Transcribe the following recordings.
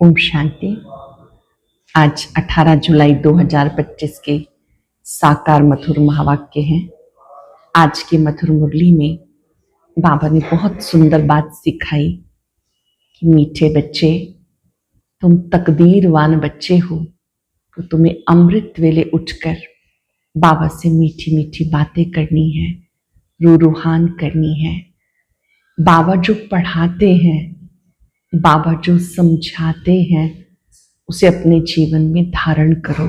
ओम शांति। आज 18 जुलाई 2025 के साकार मधुर महावाक्य हैं। आज की मधुर मुरली में बाबा ने बहुत सुंदर बात सिखाई कि मीठे बच्चे, तुम तकदीरवान बच्चे हो, तो तुम्हें अमृत वेले उठकर बाबा से मीठी मीठी बातें करनी है, रूहान करनी है। बाबा जो पढ़ाते हैं, बाबा जो समझाते हैं, उसे अपने जीवन में धारण करो।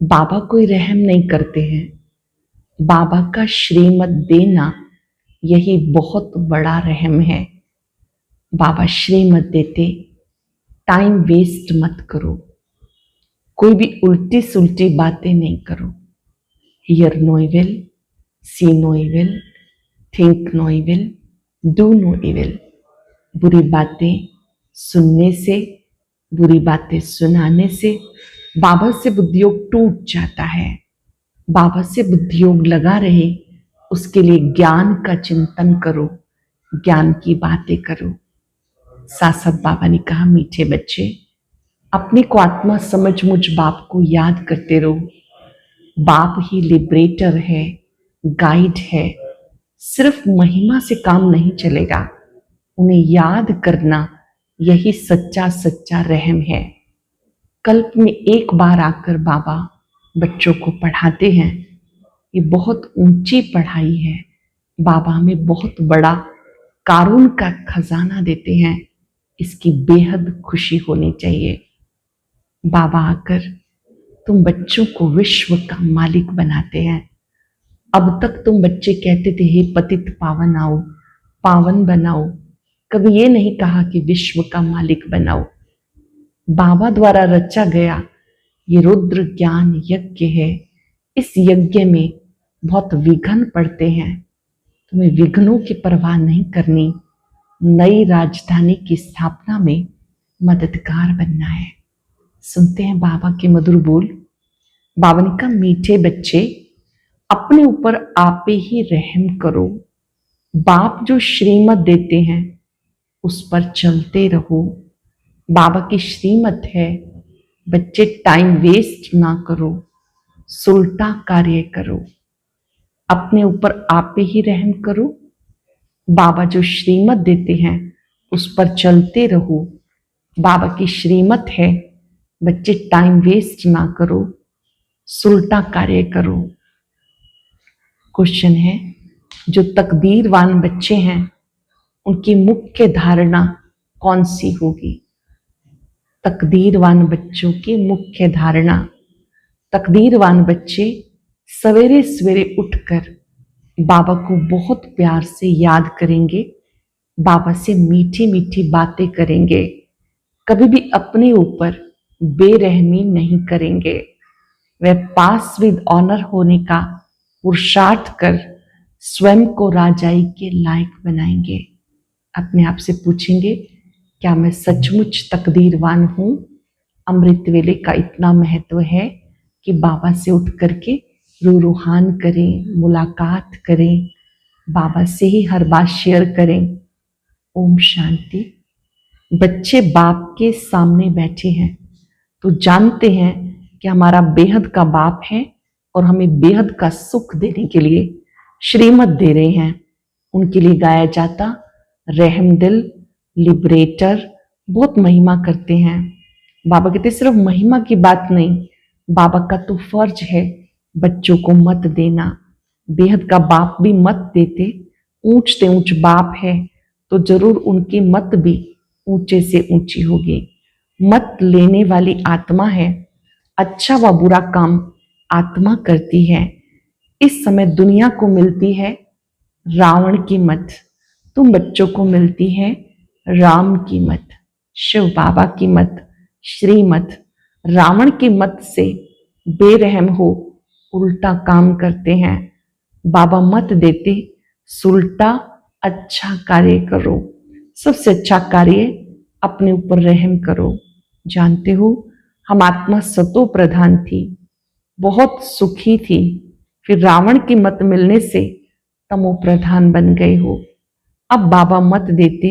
बाबा कोई रहम नहीं करते हैं। बाबा का श्रीमत देना यही बहुत बड़ा रहम है। बाबा श्रीमत देते, टाइम वेस्ट मत करो, कोई भी उल्टी सुलटी बातें नहीं करो। Hear no evil, see no evil, think no evil, do no evil. बुरी बातें सुनने से, बुरी बातें सुनाने से बाबा से बुद्धियोग टूट जाता है। बाबा से बुद्धियोग लगा रहे, उसके लिए ज्ञान का चिंतन करो, ज्ञान की बातें करो। साथ साथ बाबा ने कहा, मीठे बच्चे, अपने को आत्मा समझ मुझ बाप को याद करते रहो। बाप ही लिबरेटर है, गाइड है। सिर्फ महिमा से काम नहीं चलेगा, उन्हें याद करना यही सच्चा सच्चा रहम है। कल्प में एक बार आकर बाबा बच्चों को पढ़ाते हैं। ये बहुत ऊंची पढ़ाई है। बाबा हमें बहुत बड़ा कारून का खजाना देते हैं, इसकी बेहद खुशी होनी चाहिए। बाबा आकर तुम बच्चों को विश्व का मालिक बनाते हैं। अब तक तुम बच्चे कहते थे, हे पतित पावन आओ, पावन बनाओ। कभी ये नहीं कहा कि विश्व का मालिक बनाओ। बाबा द्वारा रचा गया ये रुद्र ज्ञान यज्ञ है। इस यज्ञ में बहुत विघ्न पड़ते हैं, तुम्हें विघ्नों की परवाह नहीं करनी। नई राजधानी की स्थापना में मददगार बनना है। सुनते हैं बाबा के मधुर बोल। बाबा ने कहा, मीठे बच्चे, अपने ऊपर आप ही रहम करो। बाप जो श्रीमत देते हैं उस पर चलते रहो। बाबा की श्रीमत है, बच्चे टाइम वेस्ट ना करो, सुलटा कार्य करो। अपने ऊपर आप ही रहम करो। बाबा जो श्रीमत देते हैं उस पर चलते रहो। बाबा की श्रीमत है, बच्चे टाइम वेस्ट ना करो, सुलटा कार्य करो। क्वेश्चन है, जो तकदीरवान बच्चे हैं उनकी मुख्य धारणा कौन सी होगी? तकदीरवान बच्चों की मुख्य धारणा, तकदीरवान बच्चे सवेरे सवेरे उठकर बाबा को बहुत प्यार से याद करेंगे, बाबा से मीठी मीठी बातें करेंगे, कभी भी अपने ऊपर बेरहमी नहीं करेंगे। वह पास विद ऑनर होने का पुरुषार्थ कर स्वयं को राजाई के लायक बनाएंगे। अपने आप से पूछेंगे, क्या मैं सचमुच तकदीरवान हूँ? अमृत वेले का इतना महत्व है कि बाबा से उठ करके रूहान करें, मुलाकात करें, बाबा से ही हर बात शेयर करें। ओम शांति। बच्चे बाप के सामने बैठे हैं तो जानते हैं कि हमारा बेहद का बाप है और हमें बेहद का सुख देने के लिए श्रीमत दे रहे हैं। उनके लिए गाया जाता रहमदिल, लिबरेटर, बहुत महिमा करते हैं। बाबा कहते सिर्फ महिमा की बात नहीं, बाबा का तो फर्ज है बच्चों को मत देना। बेहद का बाप भी मत देते, ऊंच से ऊंच बाप है तो जरूर उनकी मत भी ऊंचे से ऊंची होगी। मत लेने वाली आत्मा है, अच्छा व बुरा काम आत्मा करती है। इस समय दुनिया को मिलती है रावण की मत, तुम बच्चों को मिलती है राम की मत, शिव बाबा की मत, श्रीमत। रावण की मत से बेरहम हो, उल्टा काम करते हैं। बाबा मत देते, सुलटा अच्छा कार्य करो। सबसे अच्छा कार्य अपने ऊपर रहम करो। जानते हो, हम आत्मा सतो प्रधान थी, बहुत सुखी थी, फिर रावण की मत मिलने से तमो प्रधान बन गए हो। अब बाबा मत देते,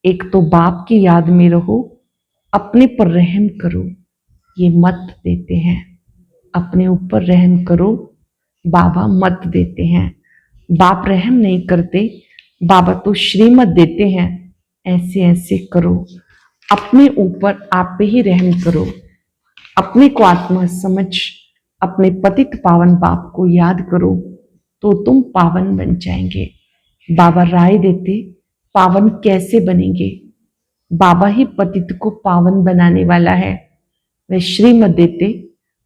एक तो बाप की याद में रहो, अपने पर रहम करो, ये मत देते हैं। अपने ऊपर रहम करो, बाबा मत देते हैं। बाप रहम नहीं करते, बाबा तो श्रीमत देते हैं, ऐसे ऐसे करो। अपने ऊपर आप पे ही रहम करो। अपने को आत्मा समझ अपने पतित पावन बाप को याद करो तो तुम पावन बन जाएंगे। बाबा राय देते पावन कैसे बनेंगे। बाबा ही पतित को पावन बनाने वाला है। वे श्रीमत देते,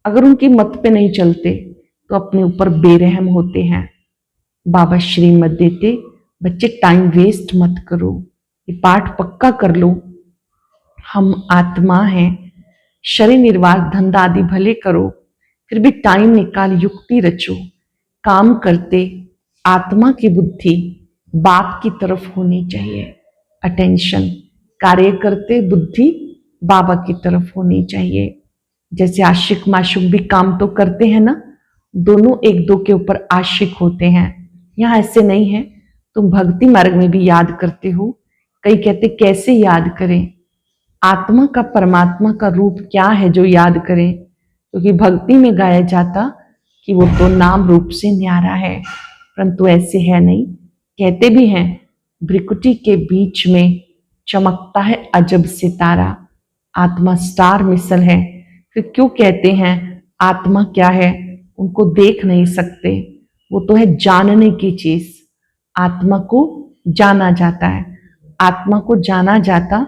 अगर उनकी मत पे नहीं चलते तो अपने ऊपर बेरहम होते हैं। बाबा श्रीमत देते, बच्चे टाइम वेस्ट मत करो, ये पाठ पक्का कर लो। हम आत्मा हैं, शरीर निर्वाह धंधा आदि भले करो, फिर भी टाइम निकाल युक्ति रचो। काम करते आत्मा की बुद्धि बाप की तरफ होनी चाहिए। अटेंशन, कार्य करते बुद्धि बाबा की तरफ होनी चाहिए। जैसे आशिक माशुक भी काम तो करते हैं ना, दोनों एक दो के ऊपर आशिक होते हैं। यहाँ ऐसे नहीं है। तुम भक्ति मार्ग में भी याद करते हो। कई कहते कैसे याद करें, आत्मा का परमात्मा का रूप क्या है जो याद करें, क्योंकि भक्ति में गाया जाता कि वो तो नाम रूप से न्यारा है, परंतु ऐसे है नहीं। कहते भी हैं भ्रिकुटी के बीच में चमकता है अजब सितारा। आत्मा स्टार मिसल है। फिर क्यों कहते हैं आत्मा क्या है, उनको देख नहीं सकते, वो तो है जानने की चीज। आत्मा को जाना जाता है, आत्मा को जाना जाता,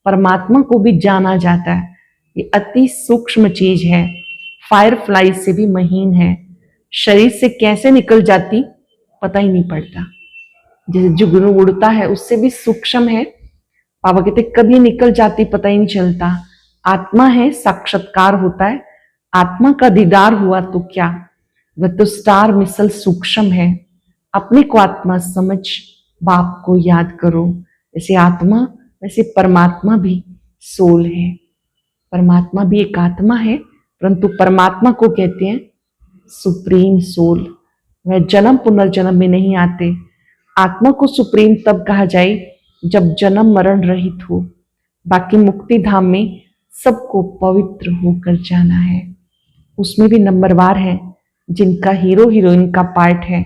परमात्मा को भी जाना जाता है। ये अति सूक्ष्म चीज है, फायर फ्लाई से भी महीन है। शरीर से कैसे निकल जाती पता ही नहीं पड़ता। जैसे जुगनू उड़ता है उससे भी सूक्ष्म है। बाबा कहते कभी निकल जाती पता ही नहीं चलता। आत्मा है, साक्षात्कार होता है, आत्मा का दीदार हुआ तो क्या, वह तो स्टार मिसल सूक्ष्म है। अपने को आत्मा समझ बाप को याद करो। जैसे आत्मा वैसे परमात्मा भी सोल है। परमात्मा भी एक आत्मा है, परंतु परमात्मा को कहते हैं सुप्रीम सोल। वह जन्म पुनर्जन्म में नहीं आते। आत्मा को सुप्रीम तब कहा जाए जब जन्म मरण रहित हो। बाकी मुक्ति धाम में सबको पवित्र होकर जाना है। उसमें भी नंबरवार है, जिनका हीरो हीरोइन का पार्ट है।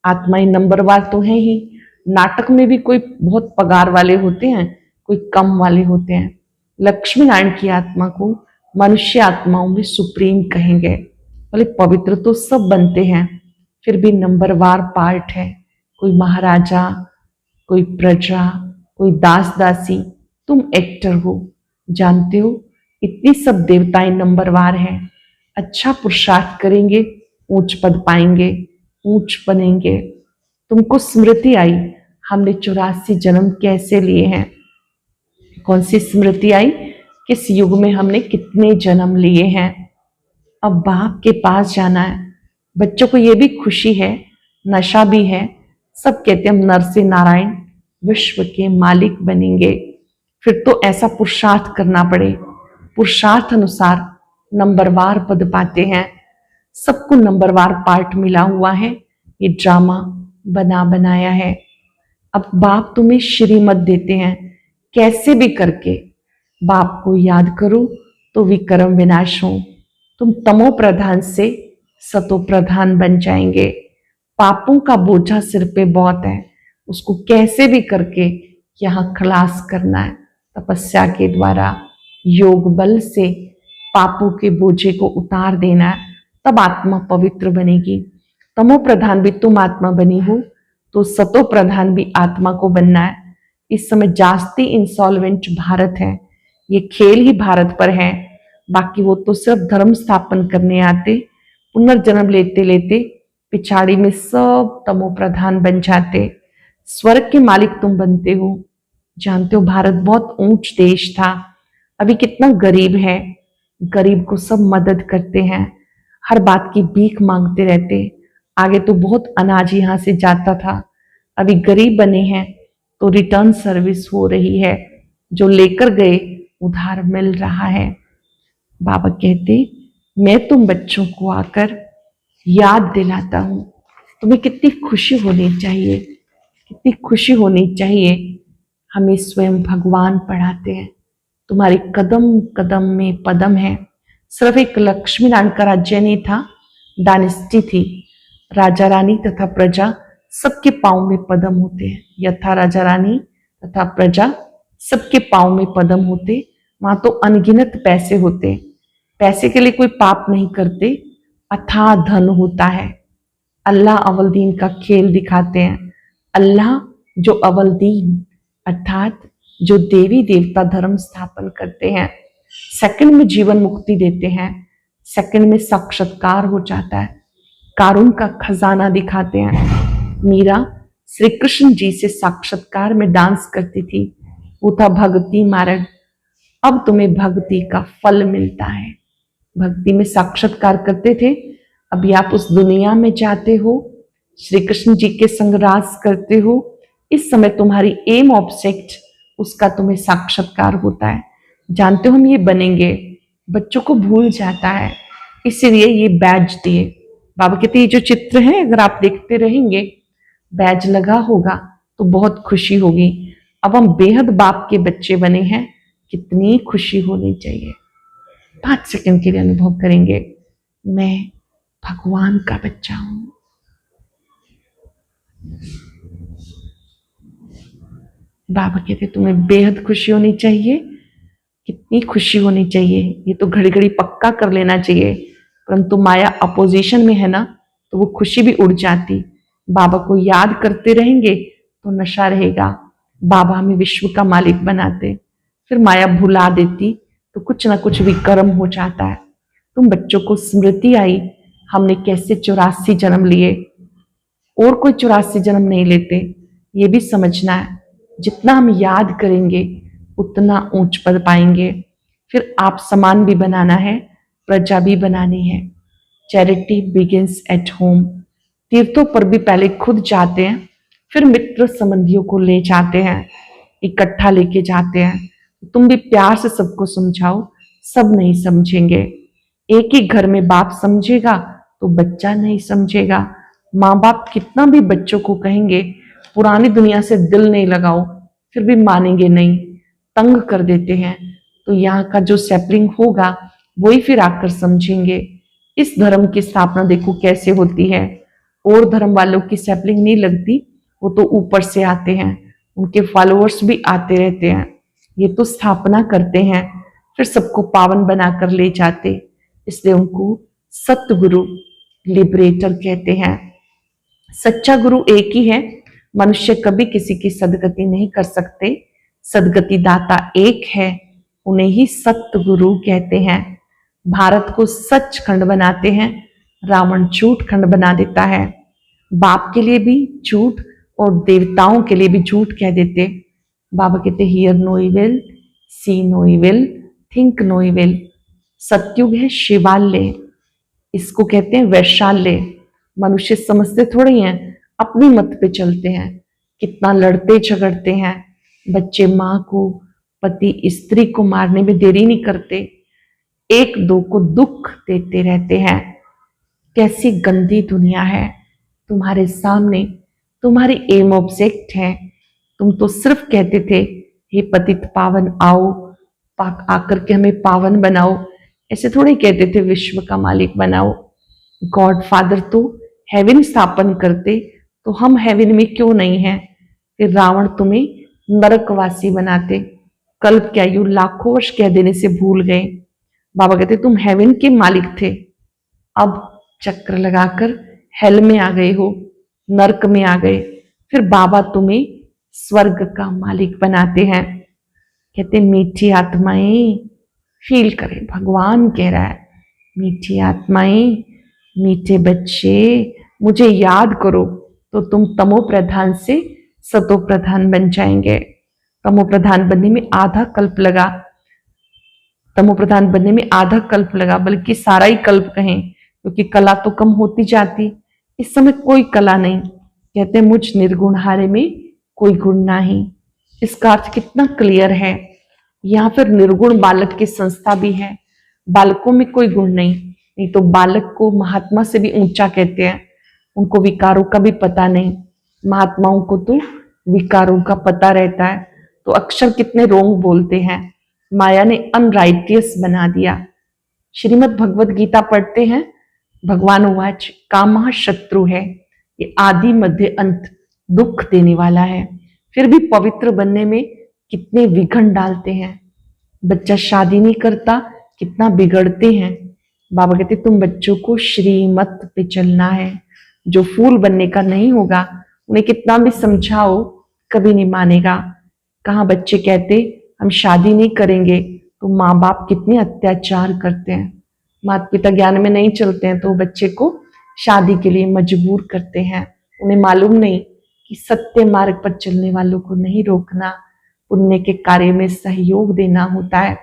आत्माएं नंबरवार तो है ही। नाटक में भी कोई बहुत पगार वाले होते हैं, कोई कम वाले होते हैं। लक्ष्मी नारायण की आत्मा को मनुष्य आत्माओं में सुप्रीम कहेंगे। बोले पवित्र तो सब बनते हैं, फिर भी नंबरवार पार्ट है। कोई महाराजा, कोई प्रजा, कोई दास दासी। तुम एक्टर हो, जानते हो इतनी सब देवताएं नंबरवार हैं। अच्छा पुरुषार्थ करेंगे ऊंच पद पाएंगे, ऊंच बनेंगे। तुमको स्मृति आई हमने 84 जन्म कैसे लिए हैं। कौन सी स्मृति आई, किस युग में हमने कितने जन्म लिए हैं। अब बाप के पास जाना है। बच्चों को ये भी खुशी है, नशा भी है। सब कहते हैं हम नर से नारायण विश्व के मालिक बनेंगे। फिर तो ऐसा पुरुषार्थ करना पड़े। पुरुषार्थ अनुसार नंबरवार पद पाते हैं। सबको नंबरवार पार्ट मिला हुआ है। ये ड्रामा बना बनाया है। अब बाप तुम्हें श्रीमत देते हैं, कैसे भी करके बाप को याद करो तो विक्रम विनाश हो। तुम तमो प्रधान से सतो प्रधान बन जाएंगे। पापों का बोझा सिर पे बहुत है, उसको कैसे भी करके यहाँ खलास करना है। तपस्या के द्वारा, योग बल से पापों के बोझे को उतार देना है, तब आत्मा पवित्र बनेगी। तमो प्रधान भी तुम आत्मा बनी हो तो सतो प्रधान भी आत्मा को बनना है। इस समय जास्ती इंसॉल्वेंट भारत है। ये खेल ही भारत पर है। बाकी वो तो सिर्फ धर्म स्थापन करने आते, पुनर्जन्म लेते लेते पिछाड़ी में सब तमो प्रधान बन जाते। स्वर्ग के मालिक तुम बनते हो। जानते हो भारत बहुत ऊंच देश था, अभी कितना गरीब है। गरीब को सब मदद करते हैं, हर बात की भीख मांगते रहते। आगे तो बहुत अनाज यहाँ से जाता था, अभी गरीब बने हैं तो रिटर्न सर्विस हो रही है। जो लेकर गए उधार मिल रहा है। बाबा कहते मैं तुम बच्चों को आकर याद दिलाता हूं। तुम्हें कितनी खुशी होनी चाहिए, कितनी खुशी होनी चाहिए। हमें स्वयं भगवान पढ़ाते हैं, तुम्हारे कदम कदम में पदम है। सिर्फ एक लक्ष्मी नारायण का राज्य नहीं था, डायनेस्टी थी। राजा रानी तथा प्रजा सबके पांव में पदम होते हैं। यथा राजा रानी तथा प्रजा सबके पांव में पदम होते। वहां तो अनगिनत पैसे होते। पैसे के लिए कोई पाप नहीं करते। अथाह धन होता है। अल्लाह अवलदीन का खेल दिखाते हैं। अल्लाह जो अवलदीन अर्थात जो देवी देवता धर्म स्थापन करते हैं, सेकंड में जीवन मुक्ति देते हैं, सेकंड में साक्षात्कार हो जाता है, कारुण का खजाना दिखाते हैं। मीरा श्री कृष्ण जी से साक्षात्कार में डांस करती थी। वो था भक्ति मार्ग। अब तुम्हें भक्ति का फल मिलता है। भक्ति में साक्षात्कार करते थे, अभी आप उस दुनिया में जाते हो, श्री कृष्ण जी के संग रास करते हो। इस समय तुम्हारी एम ऑब्जेक्ट उसका तुम्हें साक्षात्कार होता है। जानते हो हम ये बनेंगे, बच्चों को भूल जाता है, इसीलिए ये बैज दिए। बाबा कहते ये जो चित्र है अगर आप देखते रहेंगे, बैज लगा होगा तो बहुत खुशी होगी। अब हम बेहद बाप के बच्चे बने हैं, कितनी खुशी होनी चाहिए। 5 सेकंड के लिए अनुभव करेंगे, मैं भगवान का बच्चा हूं। बाबा कहते तुम्हें बेहद खुशी होनी चाहिए। कितनी खुशी होनी चाहिए, ये तो घड़ी घड़ी पक्का कर लेना चाहिए, परंतु माया अपोजिशन में है ना, तो वो खुशी भी उड़ जाती। बाबा को याद करते रहेंगे तो नशा रहेगा। बाबा हमें विश्व का मालिक बनाते, फिर माया भुला देती तो कुछ ना कुछ विकर्म हो जाता है। तुम बच्चों को स्मृति आई, हमने कैसे 84 जन्म लिए, और कोई 84 जन्म नहीं लेते, ये भी समझना है। जितना हम याद करेंगे उतना ऊंच पद पाएंगे। फिर आप समान भी बनाना है, प्रजा भी बनानी है। Charity begins at home. तीर्थों पर भी पहले खुद जाते हैं, फिर मित्र संबंधियों को ले जाते हैं, इकट्ठा लेके जाते हैं। तुम भी प्यार से सबको समझाओ, सब नहीं समझेंगे। एक ही घर में बाप समझेगा तो बच्चा नहीं समझेगा। माँ बाप कितना भी बच्चों को कहेंगे पुरानी दुनिया से दिल नहीं लगाओ, फिर भी मानेंगे नहीं, तंग कर देते हैं। तो यहाँ का जो सैपलिंग होगा वही फिर आकर समझेंगे। इस धर्म की स्थापना देखो कैसे होती है। और धर्म वालों की सैपलिंग नहीं लगती, वो तो ऊपर से आते हैं, उनके फॉलोअर्स भी आते रहते हैं। ये तो स्थापना करते हैं, फिर सबको पावन बनाकर ले जाते, इसलिए उनको सतगुरु लिबरेटर कहते हैं। सच्चा गुरु एक ही है, मनुष्य कभी किसी की सदगति नहीं कर सकते। सदगति दाता एक है, उन्हें ही सतगुरु कहते हैं। भारत को सच खंड बनाते हैं, रावण झूठ खंड बना देता है। बाप के लिए भी झूठ और देवताओं के लिए भी झूठ कह देते। बाबा कहते hear no evil, see no evil, think no evil. सतयुग है शिवालय, इसको कहते हैं वैशाल्य। मनुष्य समझते थोड़ी हैं, अपनी मत पे चलते हैं। कितना लड़ते झगड़ते हैं। बच्चे माँ को, पति स्त्री को मारने में देरी नहीं करते, एक दो को दुख देते रहते हैं। कैसी गंदी दुनिया है। तुम्हारे सामने तुम्हारी एम ऑब्जेक्ट है। तुम तो सिर्फ कहते थे हे पतित पावन आओ, आकर के हमें पावन बनाओ। ऐसे थोड़े कहते थे विश्व का मालिक बनाओ। गॉड फादर तो हेवन स्थापन करते, तो हम हेवन में क्यों नहीं हैं। फिर रावण तुम्हें नरकवासी बनाते। कल्प की आयु लाखों वर्ष कह देने से भूल गए। बाबा कहते तुम हेवन के मालिक थे, अब चक्र लगाकर हेल में आ गए हो, नरक में आ गए। फिर बाबा तुम्हें स्वर्ग का मालिक बनाते हैं। कहते मीठी आत्माएं फील करें, भगवान कह रहा है मीठी आत्माएं, मीठे बच्चे मुझे याद करो, तो तुम तमो प्रधान से सतो प्रधान बन जाएंगे। तमो प्रधान बनने में आधा कल्प लगा, तमो प्रधान बनने में आधा कल्प लगा, बल्कि सारा ही कल्प कहें, क्योंकि कला तो कम होती जाती। इस समय कोई कला नहीं। कहते मुझ निर्गुण हारे में कोई गुण नहीं। इसका अर्थ कितना क्लियर है। यहाँ फिर निर्गुण बालक की संस्था भी है। बालकों में कोई गुण नहीं तो बालक को महात्मा से भी ऊंचा कहते हैं। उनको विकारों का भी पता नहीं, महात्माओं को तो विकारों का पता रहता है। तो अक्षर कितने रोंग बोलते हैं। माया ने अनराइटियस बना दिया। श्रीमद् भगवत गीता पढ़ते हैं, भगवान उवाच कामः शत्रु है, ये आदि मध्य अंत दुख देने वाला है। फिर भी पवित्र बनने में कितने विघ्न डालते हैं। बच्चा शादी नहीं करता, कितना बिगड़ते हैं। बाबा कहते तुम बच्चों को श्रीमत पे चलना है। जो फूल बनने का नहीं होगा, उन्हें कितना भी समझाओ कभी नहीं मानेगा। कहाँ बच्चे कहते हम शादी नहीं करेंगे, तो माँ बाप कितने अत्याचार करते हैं। माता पिता ज्ञान में नहीं चलते हैं तो बच्चे को शादी के लिए मजबूर करते हैं। उन्हें मालूम नहीं कि सत्य मार्ग पर चलने वालों को नहीं रोकना, पुण्य के कार्य में सहयोग देना होता है।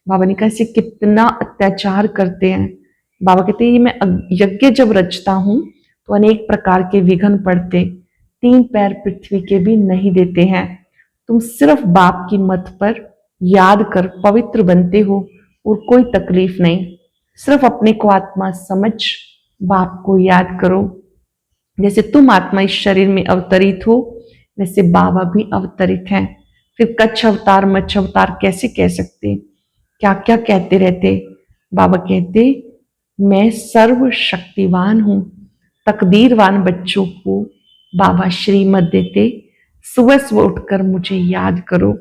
बाबा ने कहा ऐसे कितना अत्याचार करते हैं। बाबा कहते हैं ये मैं यज्ञ जब रचता हूं तो अनेक प्रकार के विघ्न पड़ते, 3 पैर पृथ्वी के भी नहीं देते हैं। तुम सिर्फ बाप की मत पर याद कर पवित्र बनते हो और कोई तकलीफ नहीं। सिर्फ अपने को आत्मा समझ बाप को याद करो। जैसे तुम आत्मा इस शरीर में अवतरित हो, वैसे बाबा भी अवतरित हैं। फिर कच्छ अवतार मच्छ अवतार कैसे कह सकते, क्या क्या कहते रहते। बाबा कहते मैं सर्वशक्तिवान हूं। तकदीरवान बच्चों को बाबा श्रीमत देते, सुबह सुबह उठकर मुझे याद करो,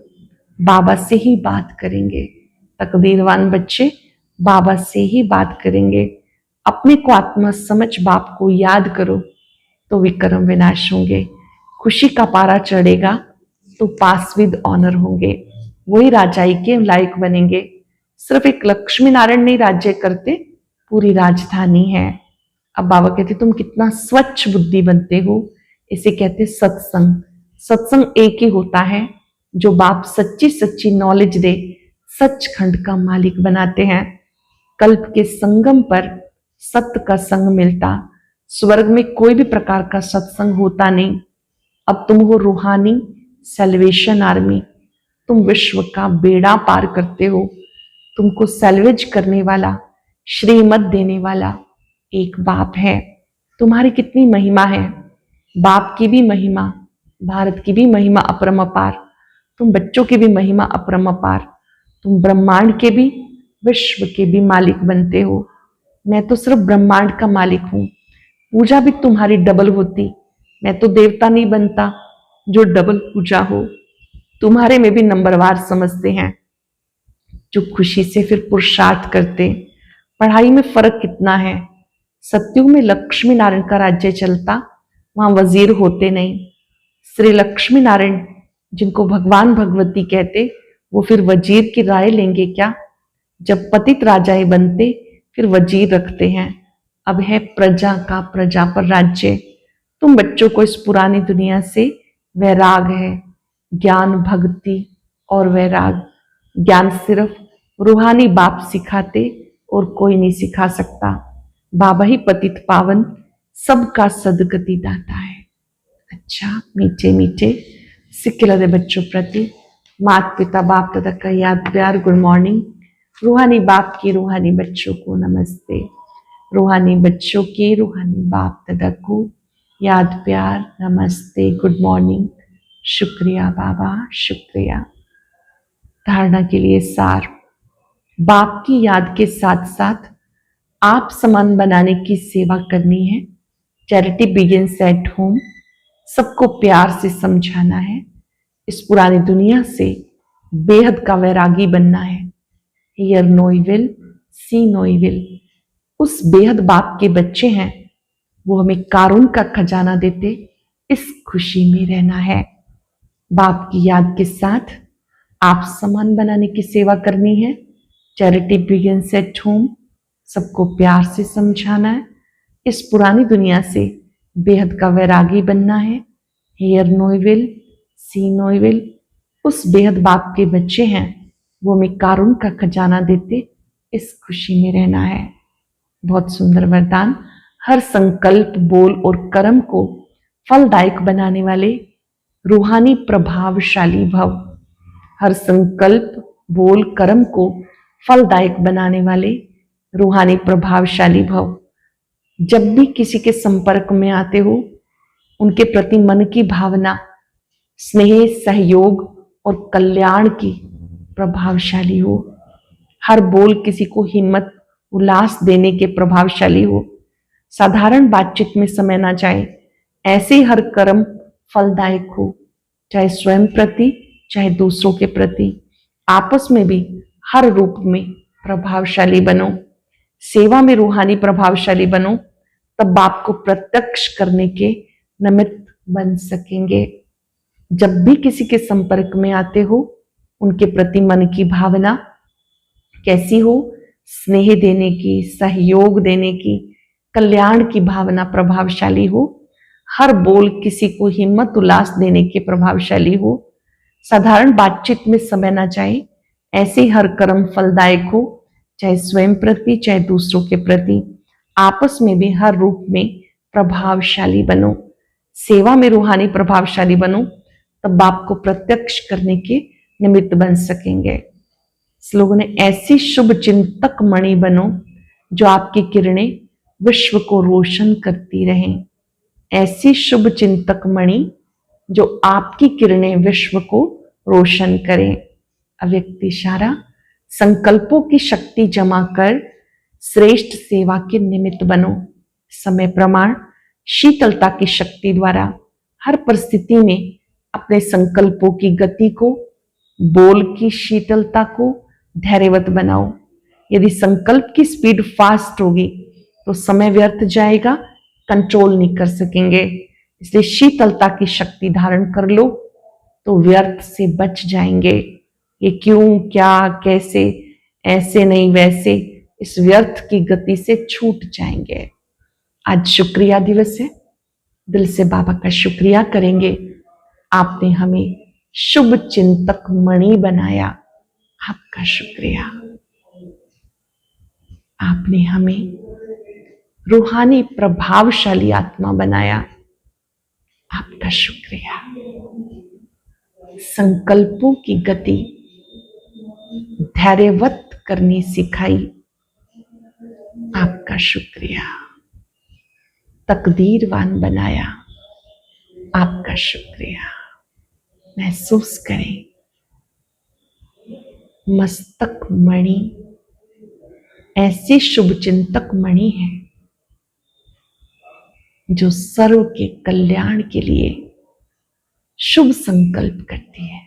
बाबा से ही बात करेंगे। तकदीरवान बच्चे बाबा से ही बात करेंगे। अपने को आत्मा समझ बाप को याद करो तो विक्रम विनाश होंगे। खुशी का पारा चढ़ेगा तो पास विद ऑनर होंगे, वही राजाई के लायक बनेंगे। सिर्फ एक लक्ष्मी नारायण नहीं राज्य करते, पूरी राजधानी है। अब बाबा कहते तुम कितना स्वच्छ बुद्धि बनते हो, इसे कहते सत्संग। सत्संग एक ही होता है जो बाप सच्ची सच्ची नॉलेज दे, सचखंड का मालिक बनाते हैं। कल्प के संगम पर सत्य का संग मिलता, स्वर्ग में कोई भी प्रकार का सत्संग होता नहीं। अब तुम हो रूहानी सेल्वेशन आर्मी, तुम विश्व का बेड़ा पार करते हो। तुमको सेल्वेज करने वाला, श्रीमत देने वाला एक बाप है। तुम्हारी कितनी महिमा है, बाप की भी महिमा, भारत की भी महिमा अपरंपार, तुम बच्चों की भी महिमा अपरंपार। तुम ब्रह्मांड के भी विश्व के भी मालिक बनते हो। मैं तो सिर्फ ब्रह्मांड का मालिक हूं। पूजा भी तुम्हारी डबल होती, मैं तो देवता नहीं बनता जो डबल पूजा हो। तुम्हारे में भी नंबरवार समझते हैं जो खुशी से फिर पुरुषार्थ करते। पढ़ाई में फर्क कितना है। सत्युग में लक्ष्मी नारायण का राज्य चलता, वहां वजीर होते नहीं। श्री लक्ष्मी नारायण जिनको भगवान भगवती कहते, वो फिर वजीर की राय लेंगे क्या। जब पतित राजाए बनते फिर वजीर रखते हैं। अब है प्रजा का प्रजा पर राज्य। तुम बच्चों को इस पुरानी दुनिया से वैराग है, ज्ञान भक्ति और वैराग। ज्ञान सिर्फ रूहानी बाप सिखाते और कोई नहीं सिखा सकता। बाबा ही पतित पावन सबका सदगति दाता है। अच्छा मीठे मीठे सिक्के बच्चों प्रति माता पिता बाप दादा का याद प्यार गुड मॉर्निंग। रूहानी बाप की रूहानी बच्चों को नमस्ते। रूहानी बच्चों के रूहानी बाप दादा को याद प्यार नमस्ते गुड मॉर्निंग। शुक्रिया बाबा शुक्रिया। धारणा के लिए सार, बाप की याद के साथ साथ आप समान बनाने की सेवा करनी है। Charity begins at home. सबको प्यार से समझाना है। इस पुरानी दुनिया से बेहद का वैरागी बनना है। Hear no evil, see no evil. उस बेहद बाप के बच्चे हैं, वो हमें कारून का खजाना देते, इस खुशी में रहना है। बाप की याद के साथ आप समान बनाने की सेवा करनी है। Charity begins at home. सबको प्यार से समझाना है। इस पुरानी दुनिया से बेहद का वैरागी बनना है। Hear no evil, see no evil. उस बेहद बाप के बच्चे हैं, वो हमें कारून का खजाना देते, इस खुशी में रहना है। बहुत सुंदर वरदान। हर संकल्प बोल और कर्म को फलदायक बनाने वाले रूहानी प्रभावशाली भव। हर संकल्प बोल कर्म को फलदायक बनाने वाले रूहानी प्रभावशाली भव। जब भी किसी के संपर्क में आते हो, उनके प्रति मन की भावना स्नेह सहयोग और कल्याण की प्रभावशाली हो, हर बोल किसी को हिम्मत उल्लास देने के प्रभावशाली हो, साधारण बातचीत में समय ना जाए, ऐसे हर कर्म फलदायक हो, चाहे स्वयं प्रति चाहे दूसरों के प्रति, आपस में भी हर रूप में प्रभावशाली बनो, सेवा में रूहानी प्रभावशाली बनो, तब बाप को प्रत्यक्ष करने के निमित्त बन सकेंगे। जब भी किसी के संपर्क में आते हो, उनके प्रति मन की भावना कैसी हो? स्नेह देने की, सहयोग देने की, कल्याण की भावना प्रभावशाली हो, हर बोल किसी को हिम्मत उल्लास देने के प्रभावशाली हो, साधारण बातचीत में समय ना जाए, ऐसे हर कर्म फलदायक हो, चाहे स्वयं प्रति चाहे दूसरों के प्रति, आपस में भी हर रूप में प्रभावशाली बनो, सेवा में रूहानी प्रभावशाली बनो, तब बाप को प्रत्यक्ष करने के निमित्त बन सकेंगे। लोगों ने ऐसी शुभ चिंतक मणि बनो जो आपकी किरणें विश्व को रोशन करती रहें। ऐसी शुभ चिंतक मणि जो आपकी किरणें विश्व को रोशन करें। अव्यक्त इशारा, संकल्पों की शक्ति जमा कर श्रेष्ठ सेवा के निमित्त बनो। समय प्रमाण, शीतलता की शक्ति द्वारा हर परिस्थिति में अपने संकल्पों की गति को, बोल की शीतलता को धैर्यवत बनाओ। यदि संकल्प की स्पीड फास्ट होगी तो समय व्यर्थ जाएगा, कंट्रोल नहीं कर सकेंगे। इसलिए शीतलता की शक्ति धारण कर लो तो व्यर्थ से बच जाएंगे। ये क्यों, क्या, कैसे, ऐसे नहीं वैसे, इस व्यर्थ की गति से छूट जाएंगे। आज शुक्रिया दिवस है, दिल से बाबा का शुक्रिया करेंगे। आपने हमें शुभ चिंतक मणि बनाया, आपका शुक्रिया। आपने हमें रूहानी प्रभावशाली आत्मा बनाया, आपका शुक्रिया। संकल्पों की गति धैर्यवत करनी सिखाई, आपका शुक्रिया। तकदीरवान बनाया, आपका शुक्रिया। महसूस करें मस्तक मणि ऐसी शुभ चिंतक मणि है जो सर्व के कल्याण के लिए शुभ संकल्प करती है।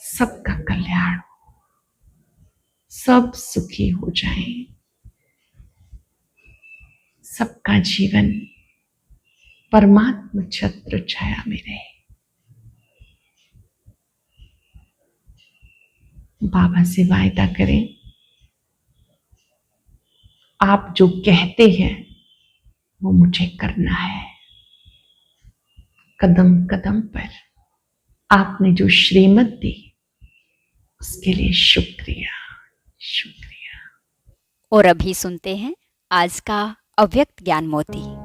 सबका कल्याण, सब सुखी हो जाएं, सबका जीवन परमात्मा छत्र छाया में रहे। बाबा से वायदा करें, आप जो कहते हैं वो मुझे करना है। कदम कदम पर आपने जो श्रीमत दी उसके लिए शुक्रिया, शुक्रिया। और अभी सुनते हैं आज का अव्यक्त ज्ञान मोती।